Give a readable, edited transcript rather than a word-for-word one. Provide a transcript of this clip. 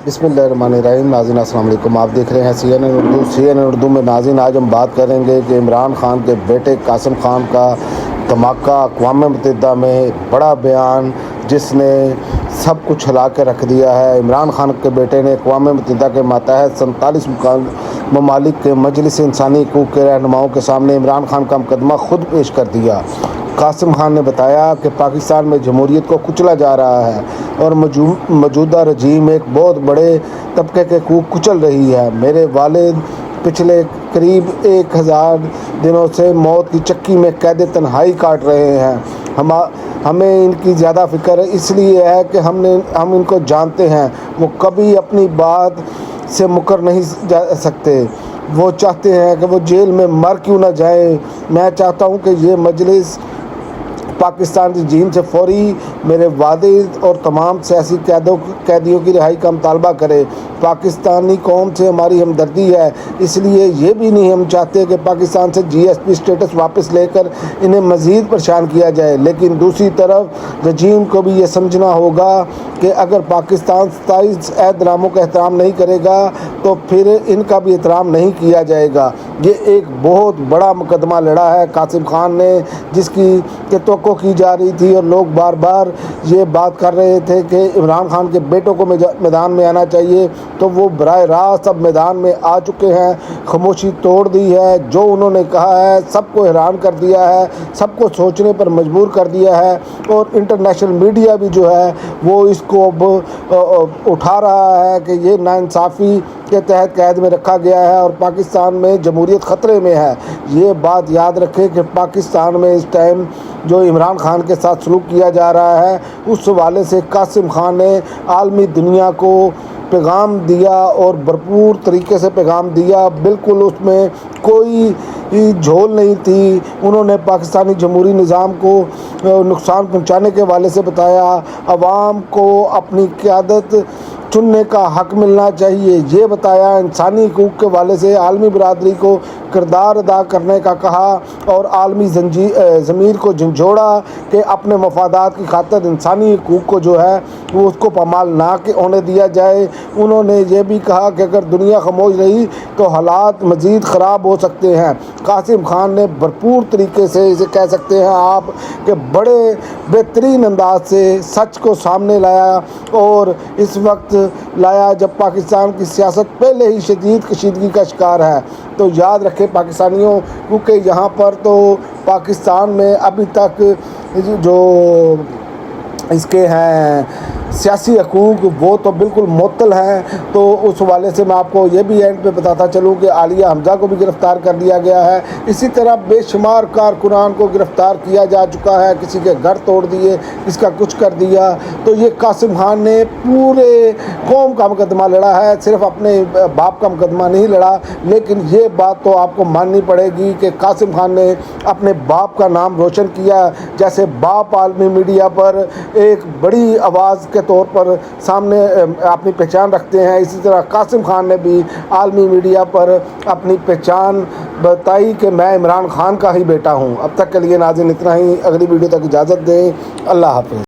बिस्मिल्लाहिर्रहमानिर्रहीम। नाज़रीन अस्सलाम वालेकुम। आप देख रहे हैं CNN उर्दू में। नाज़रीन, आज हम बात करेंगे कि इमरान खान के बेटे कासिम खान का धमाका अक़वाम मुत्तहिदा में बड़ा बयान जिसने सब कुछ हिला के रख दिया है। इमरान खान के बेटे ने अक़वाम मुत्तहिदा के मातहत 47 ममालिक के मजलिस इंसानी हकूक़ के रहनुमाओं के सामने इमरान खान का मुकदमा खुद पेश कर दिया। कासिम खान ने बताया कि पाकिस्तान में जमहूरियत को कुचला जा रहा है और मौजूदा रजीम एक बहुत बड़े तबके के हकूक़ कुचल रही है। मेरे वालिद पिछले करीब 1000 दिनों से मौत की चक्की में कैद तन्हाई काट रहे हैं। हमें इनकी ज़्यादा फ़िक्र इसलिए है कि हम इनको जानते हैं। वो कभी अपनी बात से मुकर नहीं जा सकते। वो चाहते हैं कि वो जेल में मर क्यों ना जाए। मैं चाहता हूँ कि ये मजलिस पाकिस्तान रजीम से फौरी मेरे वालिद और तमाम सियासी कैदियों की रिहाई का मुतालबा करे। पाकिस्तानी कौम से हमारी हमदर्दी है, इसलिए ये भी नहीं हम चाहते कि पाकिस्तान से GSP स्टेटस वापस लेकर इन्हें मज़ीद परेशान किया जाए। लेकिन दूसरी तरफ रजीम को भी ये समझना होगा कि अगर पाकिस्तान 27 एहतरामों का एहतराम नहीं करेगा तो फिर इनका भी एहतराम नहीं किया जाएगा। ये एक बहुत बड़ा मुकदमा लड़ा है कासिम खान ने, जिसकी तवक्को की जा रही थी और लोग बार बार ये बात कर रहे थे कि इमरान खान के बेटों को मैदान में आना चाहिए, तो वो बराह रास्त अब मैदान में आ चुके हैं। खामोशी तोड़ दी है। जो उन्होंने कहा है सबको हैरान कर दिया है, सबको सोचने पर मजबूर कर दिया है। और इंटरनेशनल मीडिया भी जो है वो इसको अब उठा रहा है कि ये नाइंसाफ़ी के तहत कैद में रखा गया है और पाकिस्तान में जमहूरियत ख़तरे में है। ये बात याद रखें कि पाकिस्तान में इस टाइम जो इमरान खान के साथ सलूक किया जा रहा है, उस हवाले से कासिम खान ने आलमी दुनिया को पैगाम दिया और भरपूर तरीके से पैगाम दिया। बिल्कुल उसमें कोई झोल नहीं थी। उन्होंने पाकिस्तानी जमहूरी निज़ाम को नुकसान पहुंचाने के हवाले से बताया। अवाम को अपनी क़यादत चुनने का हक़ मिलना चाहिए, ये बताया। इंसानी हकूक़ के हवाले से आलमी बरादरी को किरदार अदा करने का कहा और आलमी ज़मीर को झंझोड़ा कि अपने मफादात की खातिर इंसानी हकूक़ को जो है वो उसको पामाल ना होने दिया जाए। उन्होंने ये भी कहा कि अगर दुनिया खामोश रही तो हालात मज़ीद ख़राब हो सकते हैं। कासिम खान ने भरपूर तरीके से इसे कह सकते हैं आप कि बड़े बेहतरीन अंदाज से सच को सामने लाया और इस वक्त लाया जब पाकिस्तान की सियासत पहले ही शदीद कशीदगी का शिकार है। तो याद रखें पाकिस्तानियों, क्योंकि यहाँ पर तो पाकिस्तान में अभी तक जो इसके हैं सियासी हकूक़ वो तो बिल्कुल मुअत्तल हैं। तो उस हवाले से मैं आपको ये भी एंड पे बताता चलूँ कि आलिया हमज़ा को भी गिरफ़्तार कर लिया गया है। इसी तरह बेशुमार कारकुनान को गिरफ़्तार किया जा चुका है। किसी के घर तोड़ दिए, किसका कुछ कर दिया। तो ये कासिम खान ने पूरे कौम का मुकदमा लड़ा है, सिर्फ अपने बाप का मुकदमा नहीं लड़ा। लेकिन ये बात तो आपको माननी पड़ेगी कि कासिम खान ने अपने बाप का नाम रोशन किया। जैसे बाप आलमी मीडिया पर एक बड़ी आवाज़ के तौर पर सामने अपनी पहचान रखते हैं, इसी तरह कासिम खान ने भी आलमी मीडिया पर अपनी पहचान बताई कि मैं इमरान खान का ही बेटा हूं। अब तक के लिए नाज़रीन इतना ही। अगली वीडियो तक इजाज़त दें। अल्लाह हाफ़िज़।